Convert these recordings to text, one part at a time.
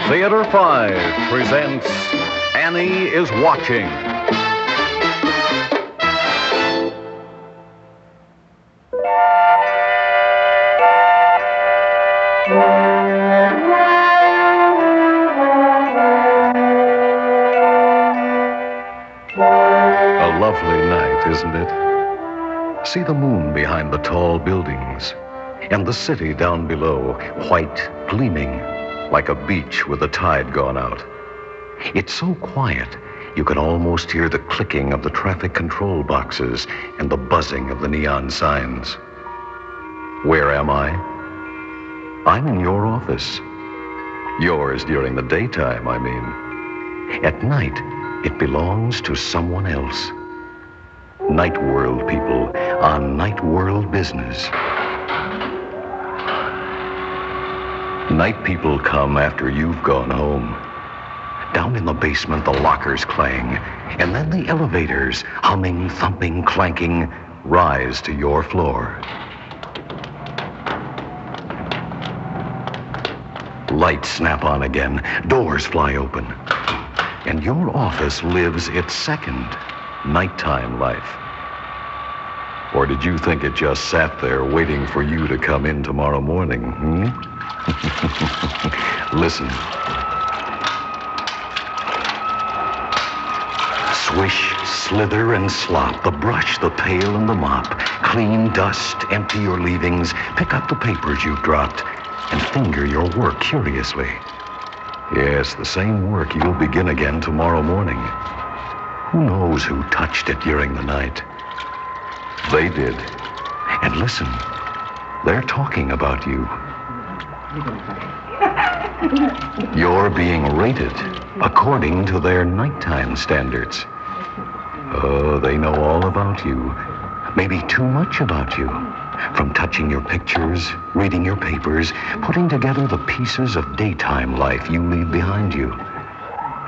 Theater 5 presents Annie is Watching. A lovely night, isn't it? See the moon behind the tall buildings and the city down below, white, gleaming, like a beach with the tide gone out. It's so quiet, you can almost hear the clicking of the traffic control boxes and the buzzing of the neon signs. Where am I? I'm in your office. Yours during the daytime, I mean. At night, it belongs to someone else. Night world people on night world business. Night people come after you've gone home. Down in the basement, the lockers clang, and then the elevators, humming, thumping, clanking, rise to your floor. Lights snap on again, doors fly open, and your office lives its second nighttime life. Or did you think it just sat there waiting for you to come in tomorrow morning, Listen. Swish, slither, and slop, the brush, the pail, and the mop. Clean, dust, empty your leavings, pick up the papers you've dropped, and finger your work curiously. Yes, the same work you'll begin again tomorrow morning. Who knows who touched it during the night? They did. And listen, they're talking about you. You're being rated according to their nighttime standards. Oh, they know all about you. Maybe too much about you. From touching your pictures, reading your papers, putting together the pieces of daytime life you leave behind you.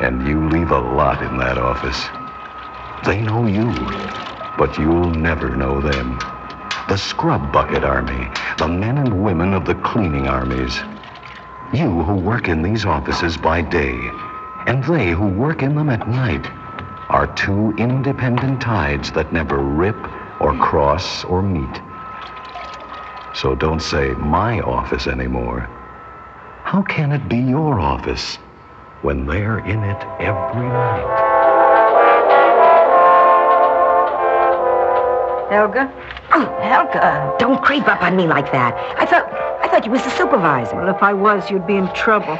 And you leave a lot in that office. They know you, but you'll never know them. The scrub bucket army, the men and women of the cleaning armies. You who work in these offices by day, and they who work in them at night, are two independent tides that never rip or cross or meet. So don't say my office anymore. How can it be your office when they're in it every night? Helga? Oh, Helga, don't creep up on me like that. I thought you was the supervisor. Well, if I was, you'd be in trouble.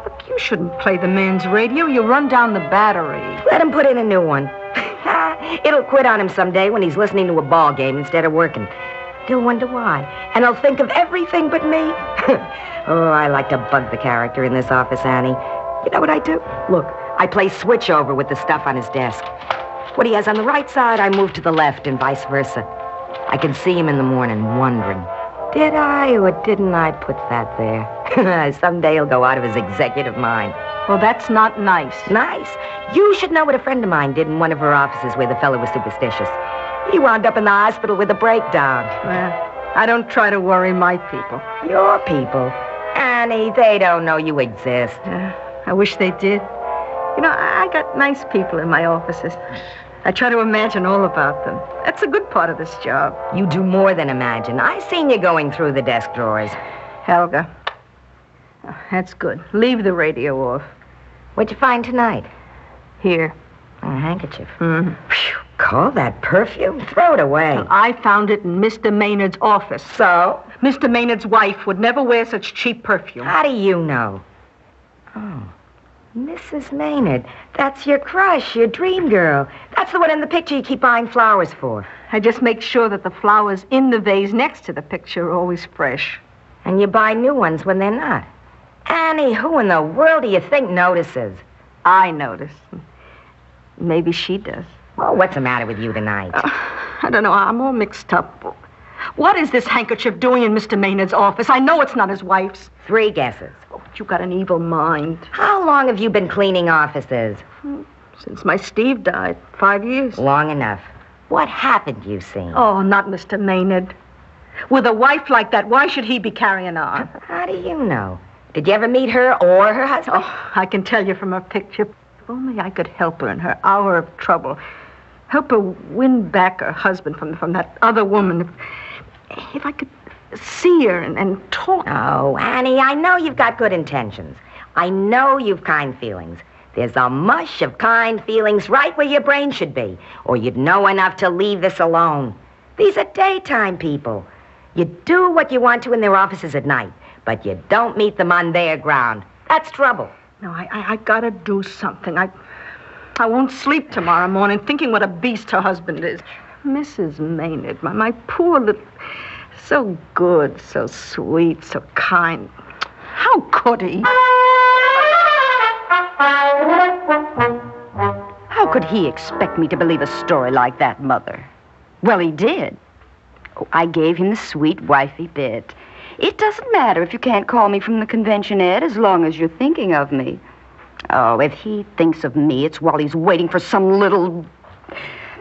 Look, you shouldn't play the man's radio. You run down the battery. Let him put in a new one. It'll quit on him someday when he's listening to a ball game instead of working. He'll wonder why. And he'll think of everything but me. Oh, I like to bug the character in this office, Annie. You know what I do? Look, I play switch over with the stuff on his desk. What he has on the right side, I move to the left and vice versa. I can see him in the morning wondering, did I or didn't I put that there? Someday he'll go out of his executive mind. Well, that's not nice. Nice? You should know what a friend of mine did in one of her offices where the fellow was superstitious. He wound up in the hospital with a breakdown. Well, I don't try to worry my people. Your people? Annie, they don't know you exist. I wish they did. You know, I got nice people in my offices. I try to imagine all about them. That's a good part of this job. You do more than imagine. I seen you going through the desk drawers. Helga. Oh, that's good. Leave the radio off. What'd you find tonight? Here. A handkerchief. Mm-hmm. Phew, call that perfume? Throw it away. Well, I found it in Mr. Maynard's office. So? Mr. Maynard's wife would never wear such cheap perfume. How do you know? Oh. Mrs. Maynard, that's your crush, your dream girl. That's the one in the picture you keep buying flowers for. I just make sure that the flowers in the vase next to the picture are always fresh. And you buy new ones when they're not. Annie, who in the world do you think notices? I notice. Maybe she does. Oh, what's the matter with you tonight? I don't know. I'm all mixed up. What is this handkerchief doing in Mr. Maynard's office? I know it's not his wife's. 3 guesses. Oh, you got an evil mind. How long have you been cleaning offices? Since my Steve died. 5 years. Long enough. What happened, you seen? Oh, not Mr. Maynard. With a wife like that, why should he be carrying on? How do you know? Did you ever meet her or her husband? Oh, I can tell you from her picture. If only I could help her in her hour of trouble. Help her win back her husband from that other woman. If I could see her and talk. Oh, Annie, I know you've got good intentions. I know you've kind feelings. There's a mush of kind feelings right where your brain should be, or you'd know enough to leave this alone. These are daytime people. You do what you want to in their offices at night, but you don't meet them on their ground. That's trouble. No, I gotta do something. I won't sleep tomorrow morning thinking what a beast her husband is. Mrs. Maynard, my poor little... So good, so sweet, so kind. How could he? How could he expect me to believe a story like that, Mother? Well, he did. Oh, I gave him the sweet wifey bit. It doesn't matter if you can't call me from the convention, Ed, as long as you're thinking of me. Oh, if he thinks of me, it's while he's waiting for some little...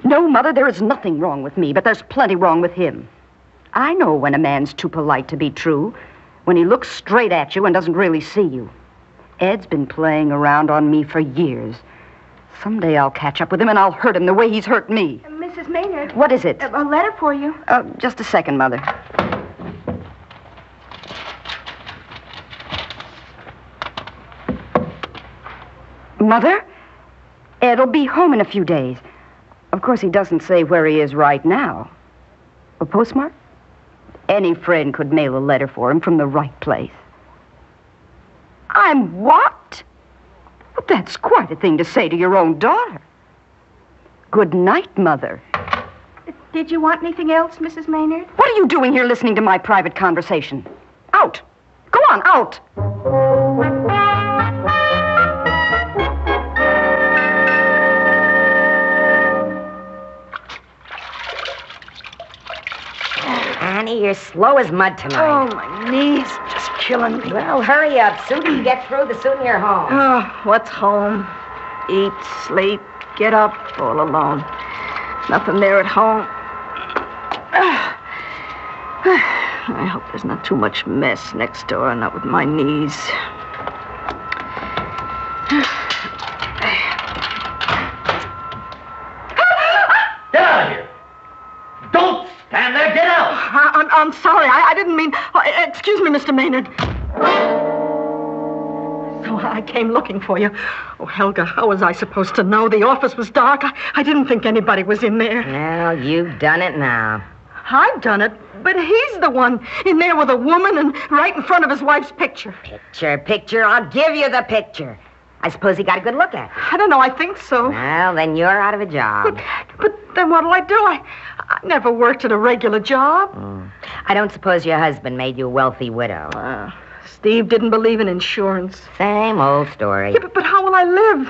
No, Mother, there is nothing wrong with me, but there's plenty wrong with him. I know when a man's too polite to be true, when he looks straight at you and doesn't really see you. Ed's been playing around on me for years. Someday I'll catch up with him and I'll hurt him the way he's hurt me. Mrs. Maynard. What is it? A letter for you. Just a second, Mother. Mother? Ed'll be home in a few days. Of course, he doesn't say where he is right now. A postmark? Any friend could mail a letter for him from the right place. I'm what? Well, that's quite a thing to say to your own daughter. Good night, Mother. Did you want anything else, Mrs. Maynard? What are you doing here listening to my private conversation? Out! Go on, out! Annie, you're slow as mud tonight. Oh, my knees just killing me. Well, hurry up. Sooner you get through, the sooner you're home. Oh, what's home? Eat, sleep, get up, all alone. Nothing there at home. I hope there's not too much mess next door, not with my knees. Get out of here! Don't stand there! Get out! I'm sorry. I didn't mean... excuse me, Mr. Maynard. So I came looking for you. Oh, Helga, how was I supposed to know? The office was dark. I didn't think anybody was in there. Well, you've done it now. I've done it, but he's the one in there with a woman and right in front of his wife's picture. Picture. I'll give you the picture. I suppose he got a good look at it. I don't know. I think so. Well, then you're out of a job. But then what'll I do? I never worked at a regular job. I don't suppose your husband made you a wealthy widow. Steve didn't believe in insurance. Same old story. Yeah, but how will I live?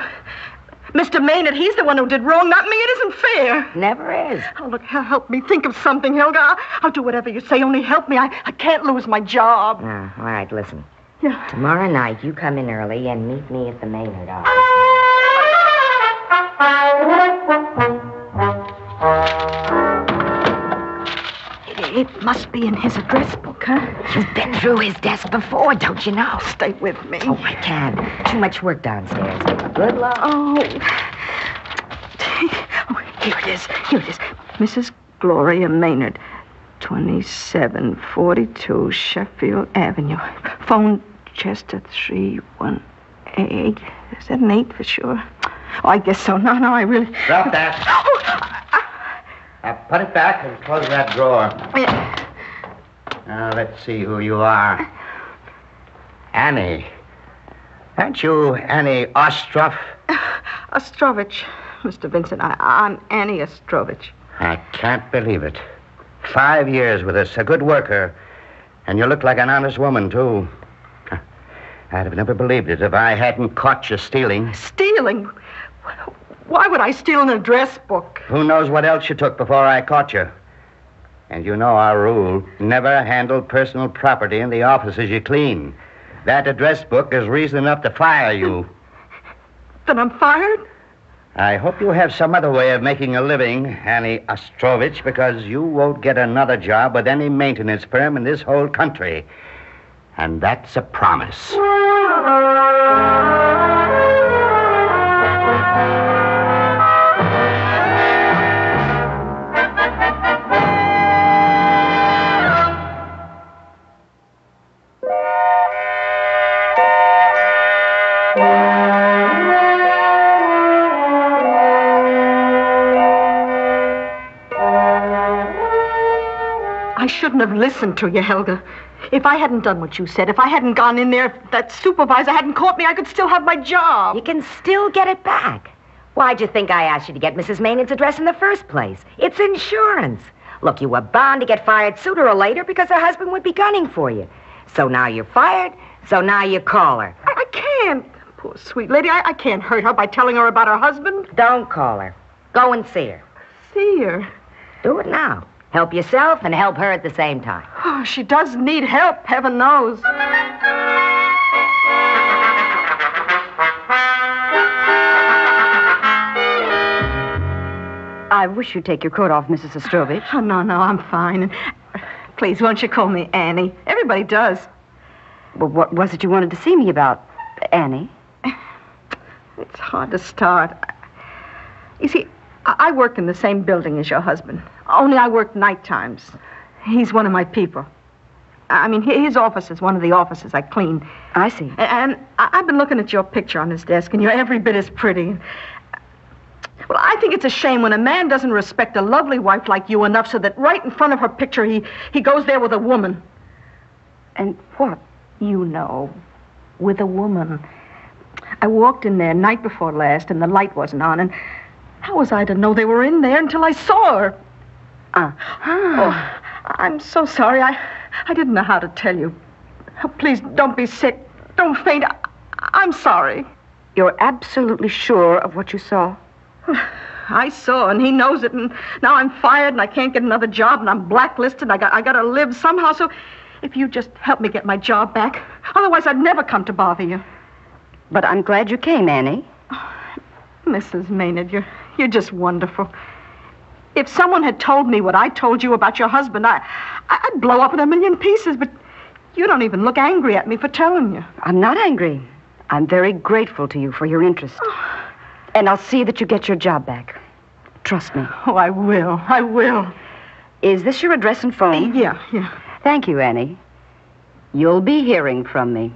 Mr. Maynard, he's the one who did wrong, not me. It isn't fair. Never is. Oh, look, help me think of something, Helga. I'll do whatever you say. Only help me. I can't lose my job. All right, listen. Yeah. Tomorrow night, you come in early and meet me at the Maynard office. It must be in his address book, huh? You've been through his desk before, don't you know? Stay with me. Oh, I can. Too much work downstairs. Good luck. Oh, here it is. Mrs. Gloria Maynard, 2742 Sheffield Avenue. Phone Chester 318. Is that an 8 for sure? Oh, I guess so. No, I really... Drop that. Now, put it back and close that drawer. Now, let's see who you are. Annie. Aren't you Annie Ostroff? Ostrovich, Mr. Vincent. I'm Annie Ostrovich. I can't believe it. 5 years with us, a good worker. And you look like an honest woman, too. I'd have never believed it if I hadn't caught you stealing. Stealing? Why would I steal an address book? Who knows what else you took before I caught you? And you know our rule. Never handle personal property in the offices you clean. That address book is reason enough to fire you. Then I'm fired? I hope you have some other way of making a living, Annie Ostrovich, because you won't get another job with any maintenance firm in this whole country. And that's a promise. I shouldn't have listened to you, Helga. If I hadn't done what you said, if I hadn't gone in there, if that supervisor hadn't caught me, I could still have my job. You can still get it back. Why'd you think I asked you to get Mrs. Maynard's address in the first place? It's insurance. Look, you were bound to get fired sooner or later because her husband would be gunning for you. So now you're fired, so now you call her. I can't. Poor sweet lady, I can't hurt her by telling her about her husband. Don't call her. Go and see her. See her? Do it now. Help yourself and help her at the same time. Oh, she does need help, heaven knows. I wish you'd take your coat off, Mrs. Ostrovich. Oh, no, I'm fine. Please, won't you call me Annie? Everybody does. Well, what was it you wanted to see me about, Annie? It's hard to start. You see, I work in the same building as your husband, only I work night times. He's one of my people. I mean, his office is one of the offices I clean. I see. And I've been looking at your picture on his desk, and you're every bit as pretty. Well, I think it's a shame when a man doesn't respect a lovely wife like you enough so that right in front of her picture he goes there with a woman. And what? You know, with a woman. I walked in there night before last, and the light wasn't on, and how was I to know they were in there until I saw her? Oh, I'm so sorry. I didn't know how to tell you. Oh, please, don't be sick. Don't faint. I'm sorry. You're absolutely sure of what you saw? I saw, and he knows it, and now I'm fired, and I can't get another job, and I'm blacklisted, and I got to live somehow, so if you just help me get my job back, otherwise I'd never come to bother you. But I'm glad you came, Annie. Oh, Mrs. Maynard, you're just wonderful. If someone had told me what I told you about your husband, I'd blow up in a million pieces, but you don't even look angry at me for telling you. I'm not angry. I'm very grateful to you for your interest. And I'll see that you get your job back. Trust me. Oh, I will. Is this your address and phone? Yeah. Thank you, Annie. You'll be hearing from me.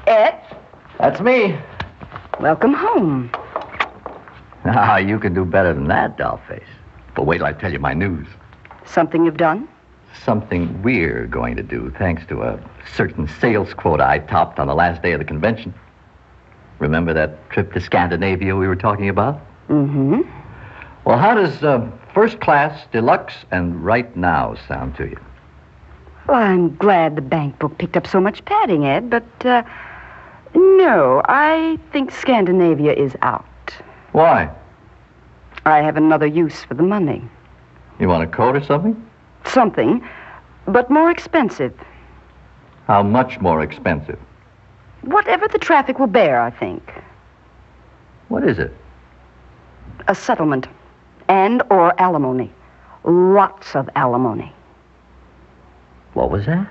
Ed? That's me. Welcome home. Ah, you can do better than that, dollface. But wait till I tell you my news. Something you've done? Something we're going to do, thanks to a certain sales quota I topped on the last day of the convention. Remember that trip to Scandinavia we were talking about? Mm-hmm. Well, how does first class, deluxe, and right now sound to you? Well, I'm glad the bank book picked up so much padding, Ed, but, no, I think Scandinavia is out. Why? I have another use for the money. You want a coat or something? Something, but more expensive. How much more expensive? Whatever the traffic will bear, I think. What is it? A settlement and/or alimony. Lots of alimony. What was that?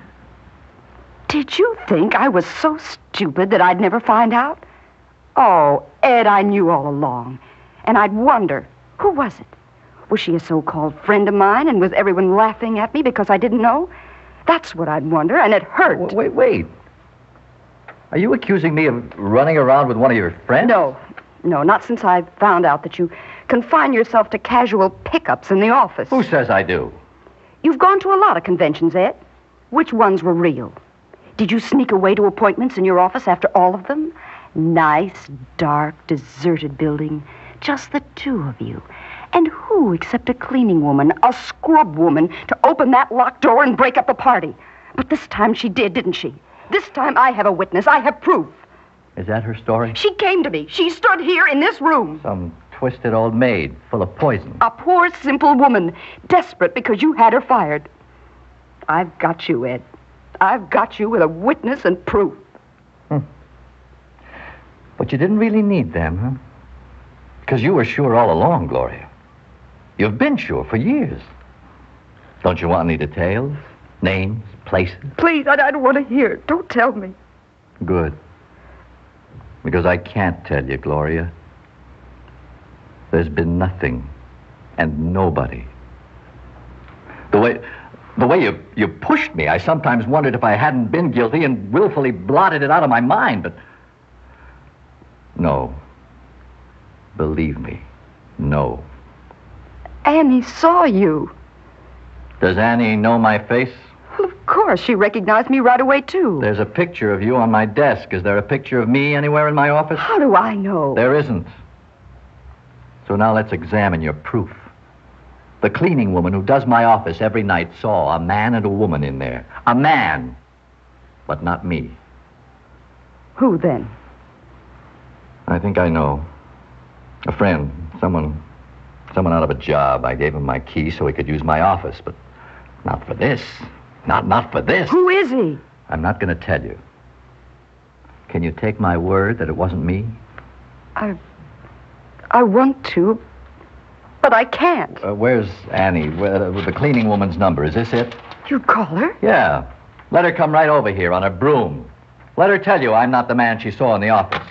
Did you think I was so stupid that I'd never find out? Oh, Ed, I knew all along. And I'd wonder, who was it? Was she a so-called friend of mine, and was everyone laughing at me because I didn't know? That's what I'd wonder, and it hurt. Wait. Are you accusing me of running around with one of your friends? No, not since I found out that you confine yourself to casual pickups in the office. Who says I do? You've gone to a lot of conventions, Ed. Which ones were real? Did you sneak away to appointments in your office after all of them? Nice, dark, deserted building. Just the two of you. And who except a cleaning woman, a scrub woman, to open that locked door and break up a party? But this time she did, didn't she? This time I have a witness. I have proof. Is that her story? She came to me. She stood here in this room. Some twisted old maid full of poison. A poor, simple woman, desperate because you had her fired. I've got you, Ed. I've got you with a witness and proof. But you didn't really need them, huh? Because you were sure all along, Gloria. You've been sure for years. Don't you want any details? Names? Places? Please, I don't want to hear it. Don't tell me. Good. Because I can't tell you, Gloria. There's been nothing and nobody. The way you pushed me, I sometimes wondered if I hadn't been guilty and willfully blotted it out of my mind, but... No. Believe me, no. Annie saw you. Does Annie know my face? Well, of course. She recognized me right away, too. There's a picture of you on my desk. Is there a picture of me anywhere in my office? How do I know? There isn't. So now let's examine your proof. The cleaning woman who does my office every night saw a man and a woman in there. A man, but not me. Who then? I think I know. A friend, someone out of a job. I gave him my key so he could use my office, but not for this. Not for this. Who is he? I'm not going to tell you. Can you take my word that it wasn't me? I want to, but I can't. Where's Annie? With the cleaning woman's number. Is this it? You'd call her? Yeah. Let her come right over here on a broom. Let her tell you I'm not the man she saw in the office.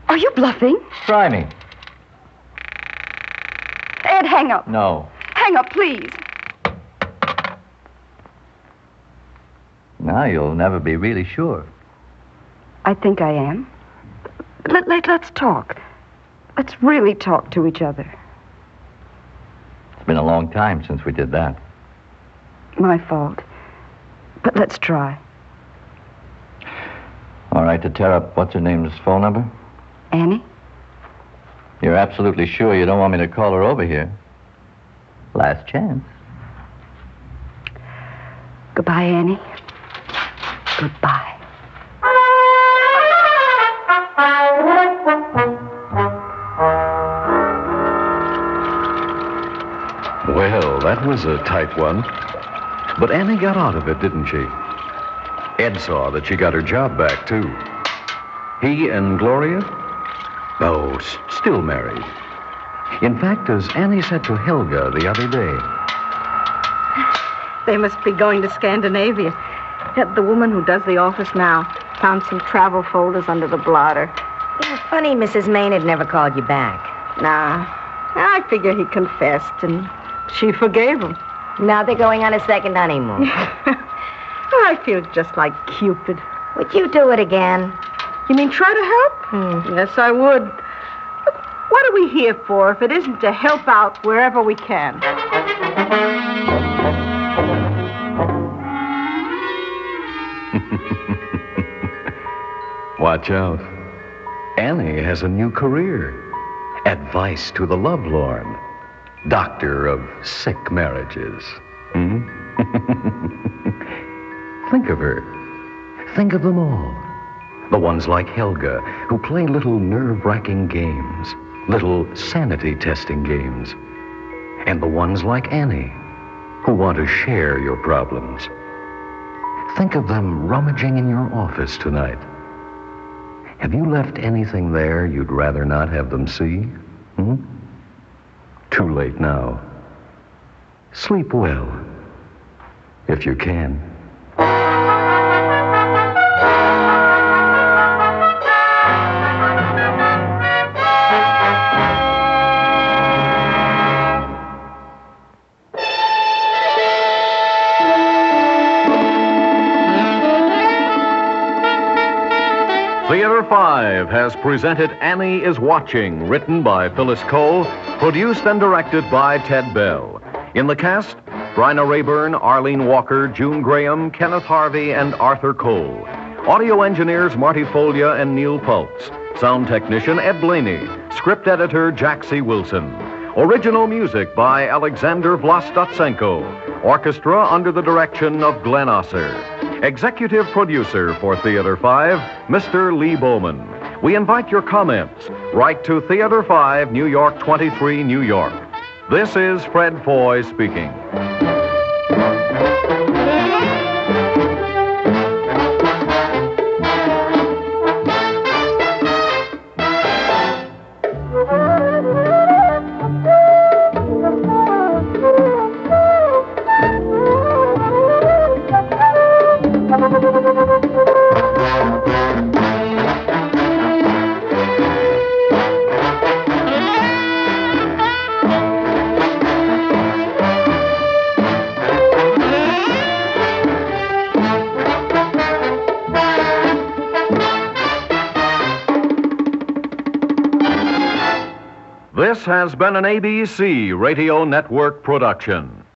Are you bluffing? Try me. Ed, hang up. No. Hang up, please. Now you'll never be really sure. I think I am. Let's talk. Let's really talk to each other. It's been a long time since we did that. My fault. But let's try. All right, to tear up what's-her-name's phone number? Annie? You're absolutely sure you don't want me to call her over here? Last chance. Goodbye, Annie. Goodbye. Well, that was a tight one. But Annie got out of it, didn't she? Ed saw that she got her job back, too. He and Gloria? Oh, still married. In fact, as Annie said to Helga the other day... They must be going to Scandinavia. The woman who does the office now found some travel folders under the blotter. Yeah, funny Mrs. Maynard never called you back. Nah, I figure he confessed, and she forgave him. Now they're going on a second honeymoon. I feel just like Cupid. Would you do it again? You mean try to help? Yes, I would. But what are we here for if it isn't to help out wherever we can? Watch out. Annie has a new career. Advice to the lovelorn. Doctor of sick marriages. Think of her. Think of them all. The ones like Helga, who play little nerve-wracking games, little sanity-testing games. And the ones like Annie, who want to share your problems. Think of them rummaging in your office tonight. Have you left anything there you'd rather not have them see? Too late now. Sleep well, if you can. Theater 5 has presented Annie is Watching, written by Phyllis Cole, produced and directed by Ted Bell. In the cast, Bryna Rayburn, Arlene Walker, June Graham, Kenneth Harvey, and Arthur Cole. Audio engineers Marty Folia and Neil Pultz. Sound technician Ed Blaney. Script editor Jack C. Wilson. Original music by Alexander Vlastotsenko. Orchestra under the direction of Glenn Osser. Executive producer for Theater 5, Mr. Lee Bowman. We invite your comments. Write to Theater 5, New York 23, New York. This is Fred Foy speaking. This has been an ABC Radio Network production.